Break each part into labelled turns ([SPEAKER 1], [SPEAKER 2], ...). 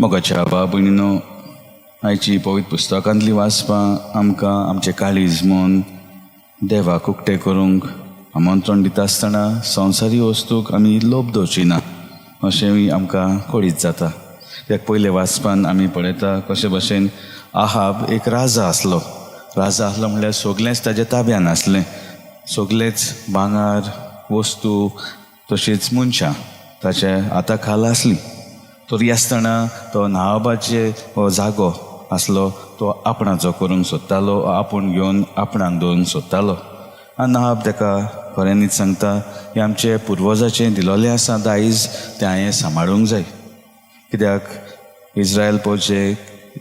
[SPEAKER 1] मोगाच्या भाव भयणीनो, आयची पवित्र पुस्तकांतली वाचपां आमकां आमचे काळीज मन देवाक उक्तें करूंक आमंत्रण दिता आसतना संवसारी वस्तूक आमी लोभ दवरची ना अशेंय आमकां कळीत जाता। त्याक पयले वाचपान आमी पळयता कशे भशेन आहाब एक राजा आसलो म्हणल्यार सगळेंच ताच्या ताब्यान आसलें, सगळेंच भांगर वस्तू तशींच मनशां ताच्या हाता खाला आसली। तरी आसतना तो नाहाबाचे हो जागो आसलो तो आपणाचो करूंक सोदतालो, आपूण घेवन आपणाक दवरूंक सोदतालो। आनी नाहाब ताका खरें न्हीद सांगता हें आमचे पुर्वजाचें दिलोलें आसा दायज तें हांवें सांबाळूंक जाय। कित्याक इस्रायल पळोवचे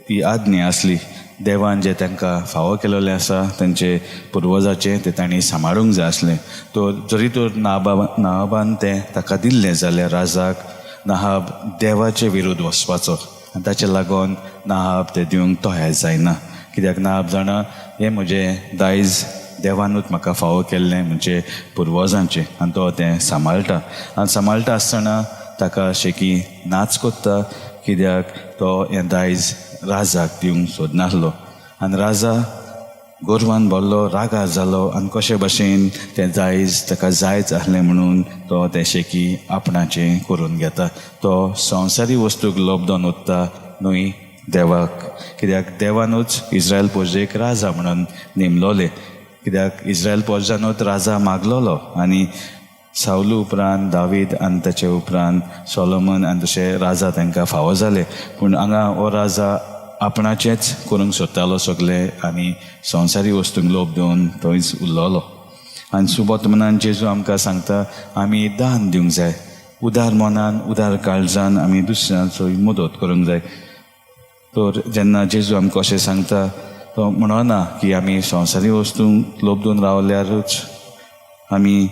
[SPEAKER 1] ती आज्ञा आसली, देवान जें तांकां फावो केलेलें आसा तांचे पुर्वजाचें तें तांणी सांबाळूंक जाय आसलें। तो जरी तर नाहाबान तें ताका दिल्लें जाल्यार राजाक नाहाब देवाचे विरोध वचपाचो आनी ताचे लागून नाहाब तें दिवंक तयार जायना। कित्याक नाहाब जाणा हें म्हजें दायज देवानूच म्हाका फावो केल्लें म्हणजे पुर्वजांचें आनी तो तें सांबाळटा। आनी सांबाळटा आसतना ताका अशें की नाच कोत्ता, कित्याक तो हें दायज राजाक दिवंक सोदनासलो। आनी राजा गोरवान भरलो, रागार जालो आनी कशे भशेन तें दायज ताका जायच आसलें म्हणून तो तें शेकी आपणाचें करून घेता। तो संवसारी वस्तूक लोभ दोन उत्ता न्हय देवाक, कित्याक देवानूच इस्रायल पोरजेक राजा म्हणून नेमलोलें। कित्याक इस्रायल पोरजानूच राजा मागलोलो आनी सावलू उपरांत दावीद आनी ताचे उपरांत सोलोमन आनी तशे राजा तांकां फावो जाले। पूण हांगा हो राजा आपणाचेंच करूंक सोदतालो सगळें आनी संवसारी वस्तूंक लोभ दिवन थंयच उरलोलो। आनी सुबोत मनान जेजू आमकां सांगता आमी दान दिवंक जाय, उदार मनान उदार काळजान आमी दुसऱ्यांचोय मदत करूंक जाय। तर जेन्ना जेजू आमकां अशें सांगता तो म्हणना की आमी संवसारी वस्तूंक लोभ दिवन रावल्यारूच आमी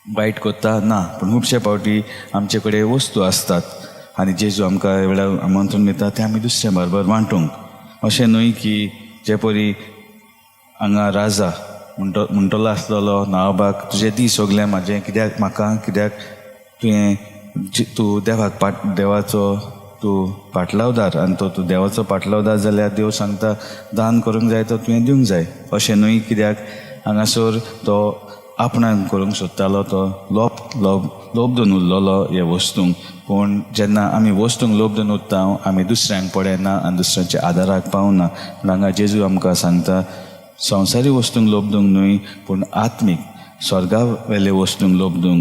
[SPEAKER 1] वायट कोत्ता ना, पूण खुबशे फावटी आमचे कडेन वस्तू आसतात आनी जेजू आमकां ह्या वेळार आमंत्रण दिता तें आमी दुसऱ्या बरोबर वांटूंक। अशें न्हय की जे परी हांगा राजा म्हणटलो आसलेलो नाहाबाक तुजें दी सगळें म्हाजें, कित्याक म्हाका, कित्याक तूं देवाचो तूं पाटलावदार आनी तूं देवाचो पाटलावदार जाल्यार देव सांगता दान करूंक जाय तो तुवें दिवंक जाय। अशें न्हय, कित्याक हांगासर तो आपणाक करूंक सोदतालो, तो लोभ दिवन उरलोलो हे वस्तूंक। पूण जेन्ना आमी वस्तूंक लोभ दिवन उरता आमी दुसऱ्यांक पळयना आनी दुसऱ्यांच्या आदाराक पावना। पूण हांगा जेजू आमकां सांगता संवसारी वस्तूंक लोभ दिवंक न्हय, पूण आत्मीक स्वर्गा वेले वस्तूंक लोभ दिवंक